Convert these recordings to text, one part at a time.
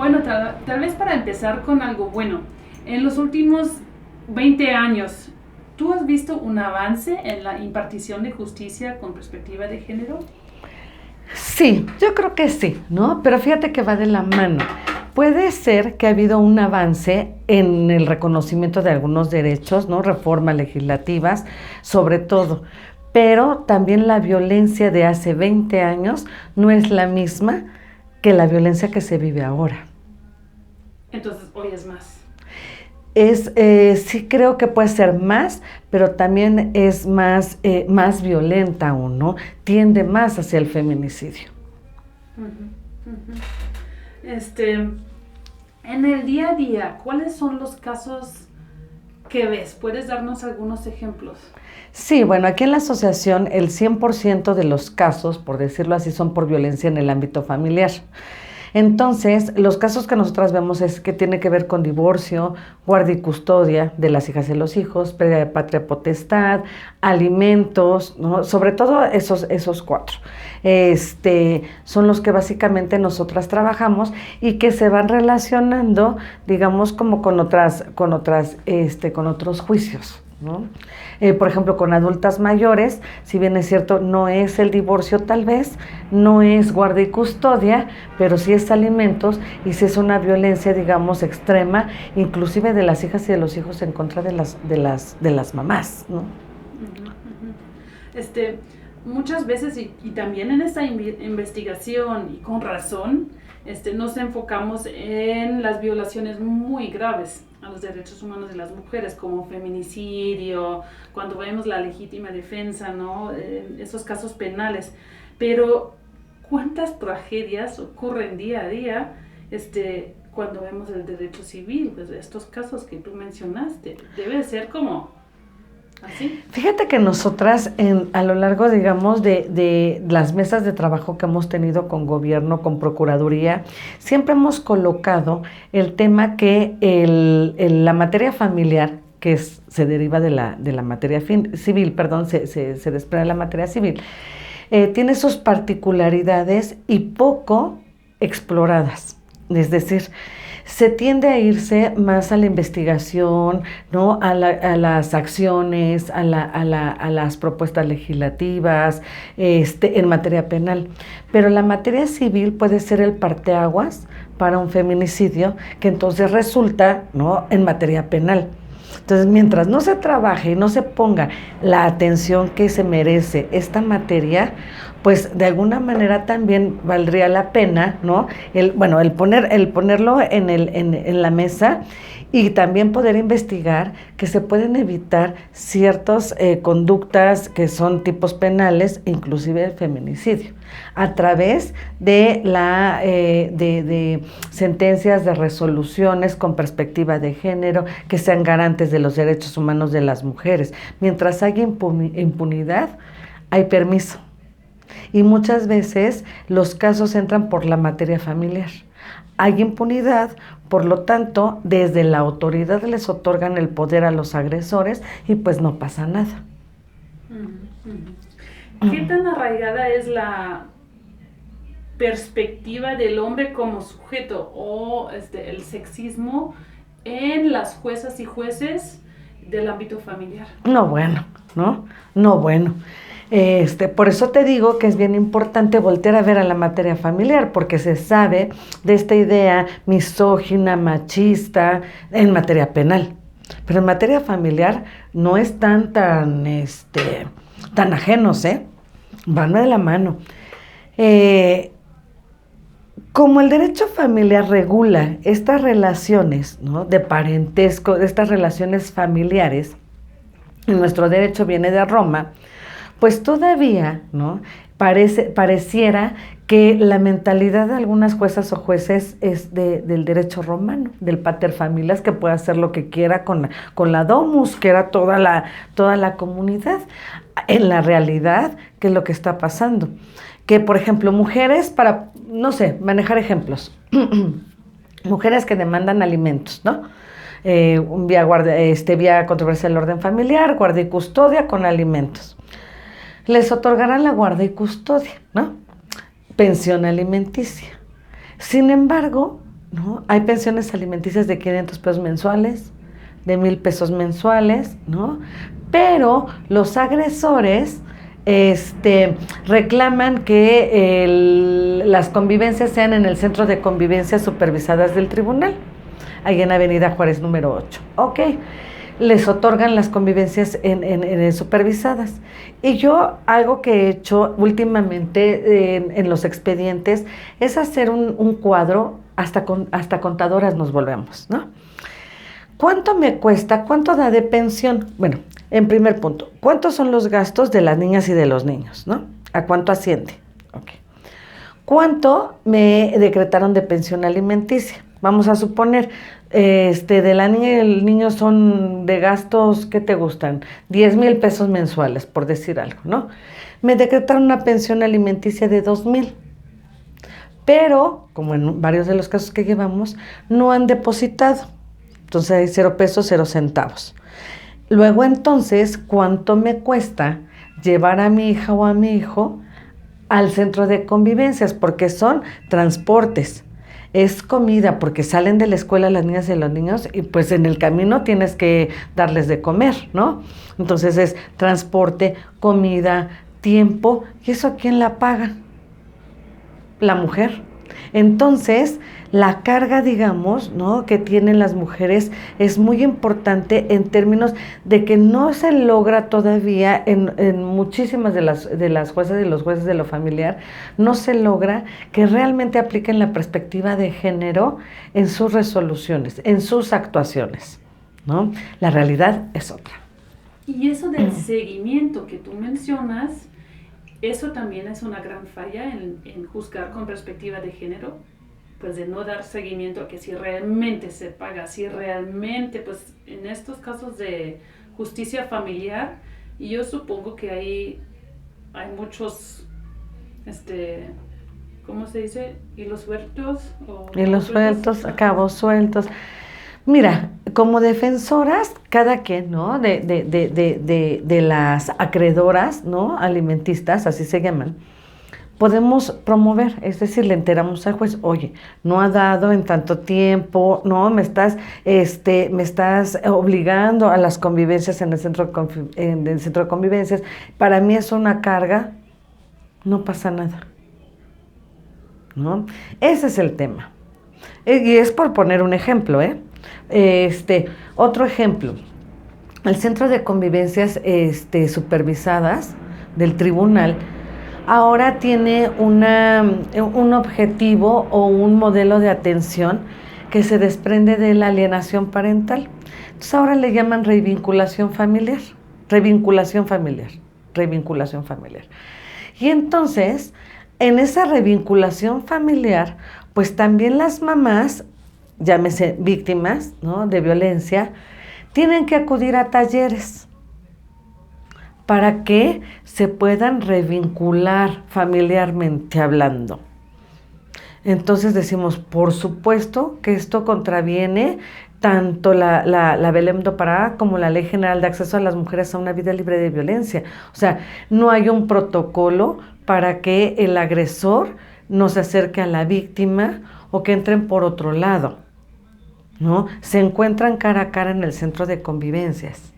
Bueno, tal vez para empezar con algo bueno, en los últimos 20 años, ¿tú has visto un avance en la impartición de justicia con perspectiva de género? Sí, yo creo que sí, ¿no? Pero fíjate que va de la mano. Puede ser que ha habido un avance en el reconocimiento de algunos derechos, ¿no? Reformas legislativas, sobre todo. Pero también la violencia de hace 20 años no es la misma que la violencia que se vive ahora. Entonces, hoy es más. Sí creo que puede ser más, pero también es más violenta aún, ¿no? Tiende más hacia el feminicidio. Uh-huh, uh-huh. En el día a día, ¿cuáles son los casos que ves? ¿Puedes darnos algunos ejemplos? Sí, bueno, aquí en la asociación el 100% de los casos, por decirlo así, son por violencia en el ámbito familiar. Entonces, los casos que nosotras vemos es que tiene que ver con divorcio, guardia y custodia de las hijas y los hijos, pérdida de patria potestad, alimentos, ¿no? Sobre todo esos cuatro. Son los que básicamente nosotras trabajamos y que se van relacionando, digamos, como con otros juicios, ¿no? Por ejemplo, con adultas mayores, si bien es cierto, no es el divorcio tal vez, no es guardia y custodia, pero sí es alimentos y sí es una violencia, digamos, extrema, inclusive de las hijas y de los hijos en contra de las mamás, ¿no? Uh-huh, uh-huh. Muchas veces, y también en esta investigación, y con razón, nos enfocamos en las violaciones muy graves a los derechos humanos de las mujeres, como feminicidio, cuando vemos la legítima defensa, ¿no? Esos casos penales. Pero, ¿cuántas tragedias ocurren día a día cuando vemos el derecho civil? Pues estos casos que tú mencionaste, debe ser como así. Fíjate que nosotras a lo largo, digamos, de las mesas de trabajo que hemos tenido con gobierno, con procuraduría, siempre hemos colocado el tema que la materia familiar, que se deriva de la materia civil, perdón, se desprende de la materia civil, tiene sus particularidades y poco exploradas. Es decir, se tiende a irse más a la investigación, ¿no? a las acciones, a las propuestas legislativas, en materia penal. Pero la materia civil puede ser el parteaguas para un feminicidio que entonces resulta, ¿no?, en materia penal. Entonces, mientras no se trabaje y no se ponga la atención que se merece esta materia, pues de alguna manera también valdría la pena, ¿no? El ponerlo en la mesa y también poder investigar que se pueden evitar ciertas conductas que son tipos penales, inclusive el feminicidio, a través de de sentencias, de resoluciones con perspectiva de género, que sean garantes de los derechos humanos de las mujeres. Mientras haya impunidad, hay permiso. Y muchas veces los casos entran por la materia familiar. Hay impunidad, por lo tanto, desde la autoridad les otorgan el poder a los agresores y pues no pasa nada. ¿Qué tan arraigada es la perspectiva del hombre como sujeto o el sexismo en las juezas y jueces del ámbito familiar? No bueno, ¿no? No bueno. Por eso te digo que es bien importante voltear a ver a la materia familiar, porque se sabe de esta idea misógina, machista, en materia penal. Pero en materia familiar no están tan ajenos, van de la mano. Como el derecho familiar regula estas relaciones, ¿no?, de parentesco, de estas relaciones familiares, y nuestro derecho viene de Roma, pues todavía, ¿no?, pareciera que la mentalidad de algunas juezas o jueces es del derecho romano, del pater familias, que puede hacer lo que quiera con la domus, que era toda la comunidad. En la realidad, ¿qué es lo que está pasando? Que, por ejemplo, mujeres, para, no sé, manejar ejemplos, mujeres que demandan alimentos, ¿no? Vía controversia del orden familiar, guardia y custodia con alimentos. Les otorgarán la guardia y custodia, ¿no? Pensión alimenticia. Sin embargo, ¿no? Hay pensiones alimenticias de 500 pesos mensuales, de 1,000 pesos mensuales, ¿no? Pero los agresores reclaman que las convivencias sean en el centro de convivencias supervisadas del tribunal, ahí en Avenida Juárez número 8. Ok, les otorgan las convivencias en supervisadas. Y yo, algo que he hecho últimamente en los expedientes, es hacer un cuadro, hasta contadoras nos volvemos, ¿no? ¿Cuánto me cuesta? ¿Cuánto da de pensión? Bueno, en primer punto, ¿cuántos son los gastos de las niñas y de los niños, ¿no? ¿A cuánto asciende? Okay. ¿Cuánto me decretaron de pensión alimenticia? Vamos a suponer, de la niña y el niño son de gastos, ¿qué te gustan? 10,000 pesos mensuales, por decir algo, ¿no? Me decretaron una pensión alimenticia de 2,000. Pero, como en varios de los casos que llevamos, no han depositado. Entonces hay 0 pesos, 0 centavos. Luego entonces, ¿cuánto me cuesta llevar a mi hija o a mi hijo al centro de convivencias? Porque son transportes, es comida, porque salen de la escuela las niñas y los niños y pues en el camino tienes que darles de comer, ¿no? Entonces es transporte, comida, tiempo, ¿y eso quién la paga? La mujer. Entonces, la carga, digamos, ¿no?, que tienen las mujeres es muy importante en términos de que no se logra todavía en muchísimas de las jueces y los jueces de lo familiar, no se logra que realmente apliquen la perspectiva de género en sus resoluciones, en sus actuaciones, ¿no? La realidad es otra. Y eso del seguimiento que tú mencionas, eso también es una gran falla en juzgar con perspectiva de género, pues de no dar seguimiento a que si realmente se paga, si realmente, pues en estos casos de justicia familiar, y yo supongo que hay muchos, ¿cómo se dice? Hilos sueltos. Hilos sueltos, cabos sueltos. Mira, como defensoras, cada quien, ¿no?, de las acreedoras, ¿no?, alimentistas, así se llaman, podemos promover, es decir, le enteramos al juez, oye, no ha dado en tanto tiempo, no, me estás obligando a las convivencias en el centro de convivencias, para mí es una carga, no pasa nada, ¿no? Ese es el tema. Y es por poner un ejemplo, otro ejemplo, el centro de convivencias supervisadas del tribunal ahora tiene un objetivo o un modelo de atención que se desprende de la alienación parental. Entonces ahora le llaman revinculación familiar. Y entonces, en esa revinculación familiar, pues también las mamás, llámese víctimas, ¿no?, de violencia, tienen que acudir a talleres para que se puedan revincular familiarmente hablando. Entonces decimos, por supuesto que esto contraviene tanto la Belém do Pará como la Ley General de Acceso a las Mujeres a una Vida Libre de Violencia. O sea, no hay un protocolo para que el agresor no se acerque a la víctima o que entren por otro lado, ¿no? Se encuentran cara a cara en el centro de convivencias.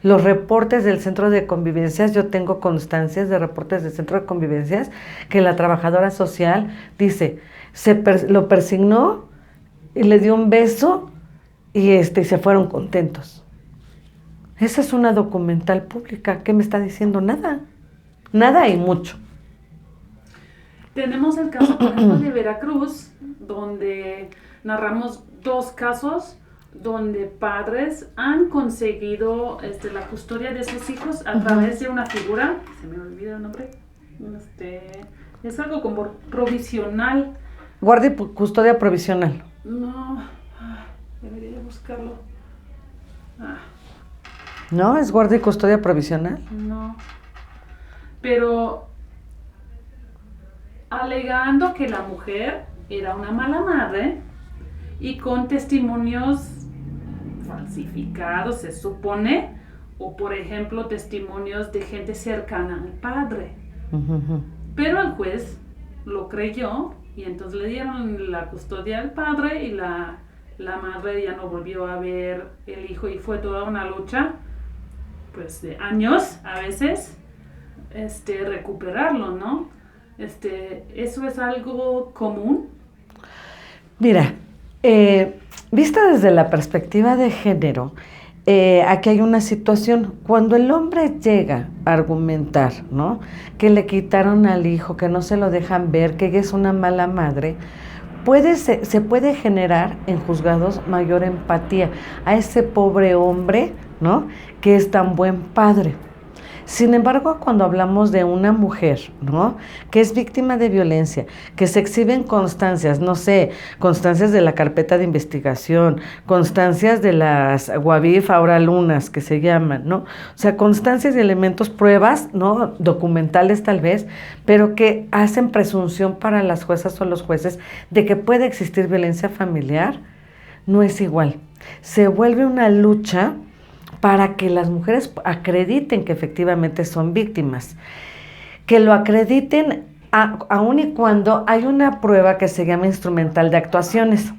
Los reportes del centro de convivencias, yo tengo constancias de reportes del centro de convivencias que la trabajadora social dice, lo persignó y le dio un beso y se fueron contentos. Esa es una documental pública. ¿Qué me está diciendo? Nada. Nada y mucho. Tenemos el caso, por ejemplo, de Veracruz, donde narramos 2 casos donde padres han conseguido la custodia de sus hijos a través de una figura, se me olvida el nombre, es algo como provisional. Guardia y custodia provisional. No, debería buscarlo. ¿No? ¿Es guardia y custodia provisional? No, pero alegando que la mujer era una mala madre y con testimonios falsificados, se supone, o por ejemplo testimonios de gente cercana al padre. Uh-huh. Pero el juez lo creyó y entonces le dieron la custodia al padre y la madre ya no volvió a ver el hijo y fue toda una lucha, pues de años a veces, recuperarlo, ¿no? ¿Eso es algo común? Mira, vista desde la perspectiva de género, aquí hay una situación, cuando el hombre llega a argumentar, ¿no?, que le quitaron al hijo, que no se lo dejan ver, que ella es una mala madre, se puede generar en juzgados mayor empatía a ese pobre hombre, ¿no?, que es tan buen padre. Sin embargo, cuando hablamos de una mujer, ¿no?, que es víctima de violencia, que se exhiben constancias, no sé, constancias de la carpeta de investigación, constancias de las Guavif, ahora lunas, que se llaman, ¿no? O sea, constancias y elementos, pruebas, ¿no?, documentales tal vez, pero que hacen presunción para las juezas o los jueces de que puede existir violencia familiar, no es igual. Se vuelve una lucha para que las mujeres acrediten que efectivamente son víctimas, que lo acrediten aun y cuando hay una prueba que se llama instrumental de actuaciones,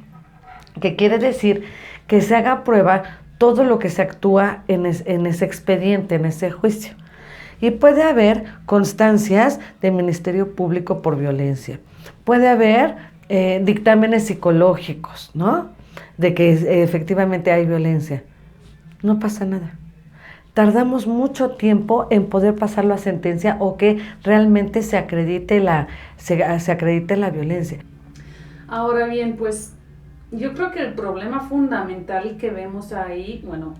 que quiere decir que se haga prueba todo lo que se actúa en ese expediente, en ese juicio. Y puede haber constancias de Ministerio Público por violencia, puede haber dictámenes psicológicos, ¿no?, de que efectivamente hay violencia. No pasa nada. Tardamos mucho tiempo en poder pasarlo a sentencia o que realmente se acredite la violencia. Ahora bien, pues yo creo que el problema fundamental que vemos ahí, bueno,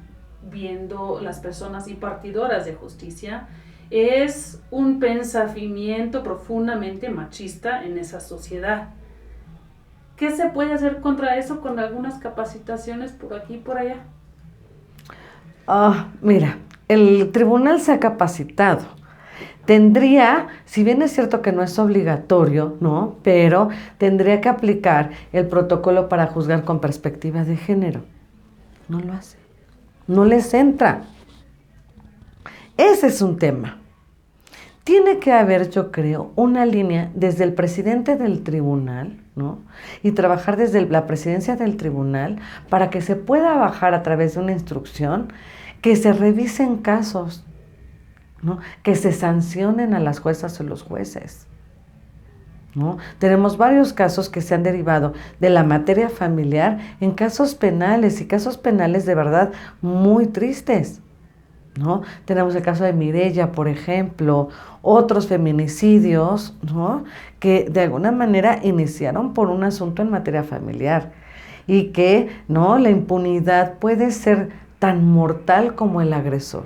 viendo las personas impartidoras de justicia, es un pensamiento profundamente machista en esa sociedad. ¿Qué se puede hacer contra eso con algunas capacitaciones por aquí y por allá? Mira, el tribunal se ha capacitado. Tendría, si bien es cierto que no es obligatorio, ¿no?, pero tendría que aplicar el protocolo para juzgar con perspectiva de género. No lo hace. No les entra. Ese es un tema. Tiene que haber, yo creo, una línea desde el presidente del tribunal, ¿no?, y trabajar desde la presidencia del tribunal para que se pueda bajar a través de una instrucción, que se revisen casos, ¿no?, que se sancionen a las juezas o los jueces, ¿no? Tenemos varios casos que se han derivado de la materia familiar en casos penales, y casos penales de verdad muy tristes, ¿no? Tenemos el caso de Mireya, por ejemplo, otros feminicidios, ¿no?, que de alguna manera iniciaron por un asunto en materia familiar y que, ¿no?, la impunidad puede ser tan mortal como el agresor,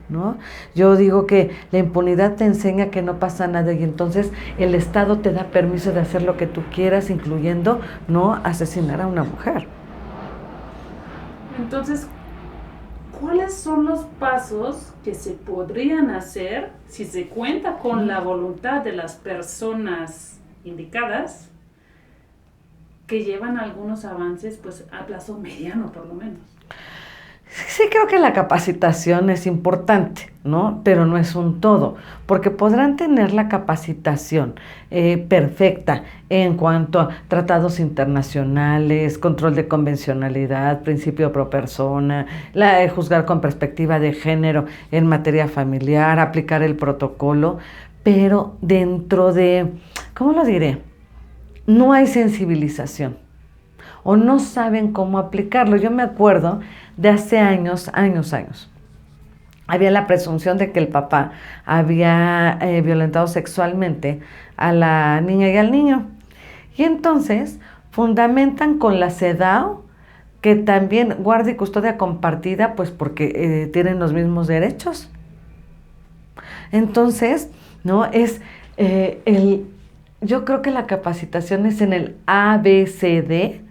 ¿no? Yo digo que la impunidad te enseña que no pasa nada y entonces el Estado te da permiso de hacer lo que tú quieras, incluyendo no asesinar a una mujer. Entonces, ¿cuáles son los pasos que se podrían hacer si se cuenta con la voluntad de las personas indicadas que llevan algunos avances, pues a plazo mediano por lo menos? Sí, creo que la capacitación es importante, ¿no?, pero no es un todo, porque podrán tener la capacitación perfecta en cuanto a tratados internacionales, control de convencionalidad, principio pro persona, juzgar con perspectiva de género en materia familiar, aplicar el protocolo, pero dentro de, ¿cómo lo diré?, no hay sensibilización o no saben cómo aplicarlo. Yo me acuerdo de hace años, había la presunción de que el papá había violentado sexualmente a la niña y al niño. Y entonces fundamentan con la CEDAW que también guarda y custodia compartida, pues porque tienen los mismos derechos. Entonces, ¿no?, es yo creo que la capacitación es en el ABCD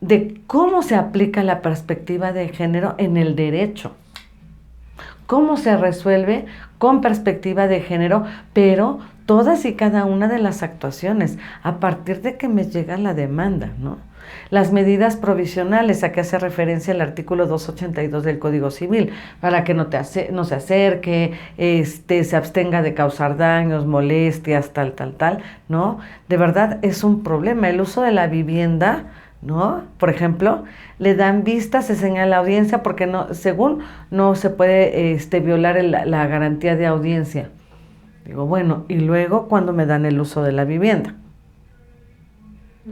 de cómo se aplica la perspectiva de género en el derecho, cómo se resuelve con perspectiva de género, pero todas y cada una de las actuaciones a partir de que me llega la demanda, ¿no? Las medidas provisionales, a que hace referencia el artículo 282 del Código Civil, para que no se acerque, se abstenga de causar daños, molestias, tal, ¿no? De verdad es un problema. El uso de la vivienda, ¿no? Por ejemplo, le dan vista, se señala audiencia, porque no, según no se puede violar la garantía de audiencia. Digo, bueno, y luego, ¿cuándo me dan el uso de la vivienda?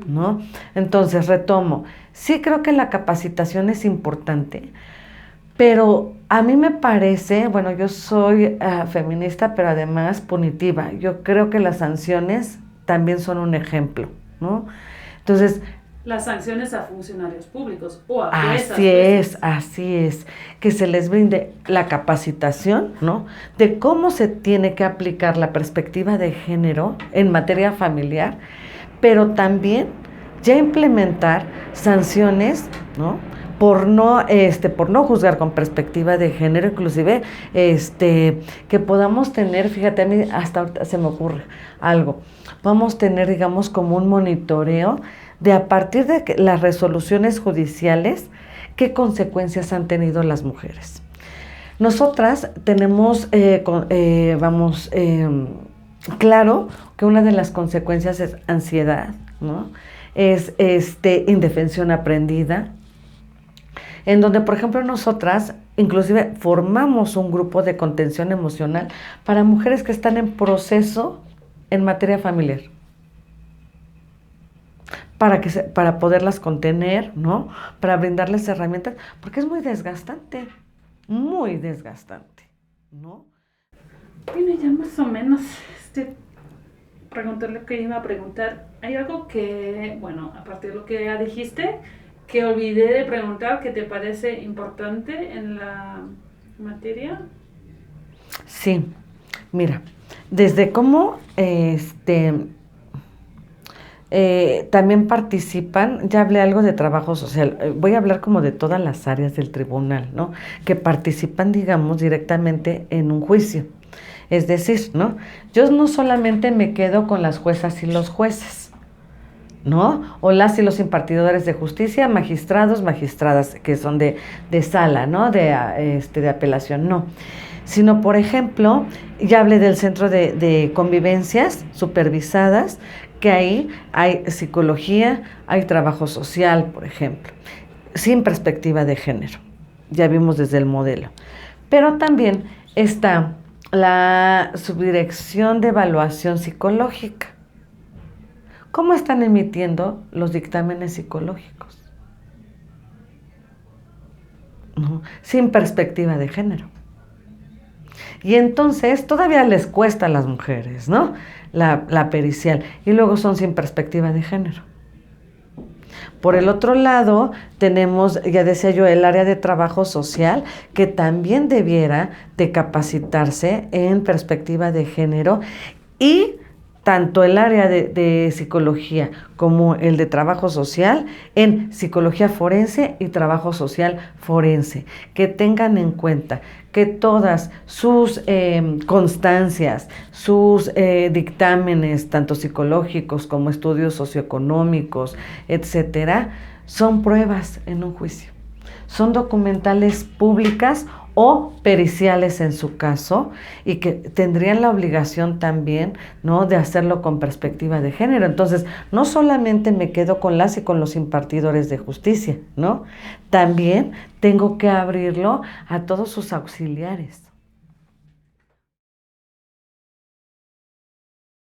¿No? Entonces, retomo, sí creo que la capacitación es importante, pero a mí me parece, bueno, yo soy feminista, pero además punitiva. Yo creo que las sanciones también son un ejemplo, ¿no? Entonces, las sanciones a funcionarios públicos o a juezas. Así es, que se les brinde la capacitación, ¿no? De cómo se tiene que aplicar la perspectiva de género en materia familiar, pero también ya implementar sanciones, ¿no? Por no juzgar con perspectiva de género, inclusive que podamos tener, fíjate, a mí hasta ahorita se me ocurre algo, podemos tener, digamos, como un monitoreo de, a partir de las resoluciones judiciales, qué consecuencias han tenido las mujeres. Nosotras tenemos, claro que una de las consecuencias es ansiedad, ¿no? Es indefensión aprendida, en donde, por ejemplo, nosotras inclusive formamos un grupo de contención emocional para mujeres que están en proceso en materia familiar, para poderlas contener, ¿no? Para brindarles herramientas, porque es muy desgastante, ¿no? Bueno, ya más o menos, pregunté lo que iba a preguntar. Hay algo que, bueno, aparte de lo que ya dijiste, que olvidé de preguntar, que te parece importante en la materia. Sí, mira, desde cómo también participan, ya hablé algo de trabajo social, voy a hablar como de todas las áreas del tribunal, ¿no? Que participan, digamos, directamente en un juicio. Es decir, ¿no? Yo no solamente me quedo con las juezas y los jueces, ¿no? O las y los impartidores de justicia, magistrados, magistradas, que son de sala, ¿no? De apelación, no. Sino, por ejemplo, ya hablé del centro de convivencias supervisadas, que ahí hay psicología, hay trabajo social, por ejemplo, sin perspectiva de género. Ya vimos desde el modelo. Pero también está la subdirección de evaluación psicológica. ¿Cómo están emitiendo los dictámenes psicológicos? ¿No? Sin perspectiva de género. Y entonces todavía les cuesta a las mujeres, ¿no? La pericial. Y luego son sin perspectiva de género. Por el otro lado, tenemos, ya decía yo, el área de trabajo social, que también debiera de capacitarse en perspectiva de género, y tanto el área de psicología como el de trabajo social en psicología forense y trabajo social forense, que tengan en cuenta que todas sus constancias, sus dictámenes, tanto psicológicos como estudios socioeconómicos, etcétera, son pruebas en un juicio. Son documentales públicas o periciales en su caso, y que tendrían la obligación también, ¿no?, de hacerlo con perspectiva de género. Entonces, no solamente me quedo con las y con los impartidores de justicia, ¿no? También tengo que abrirlo a todos sus auxiliares.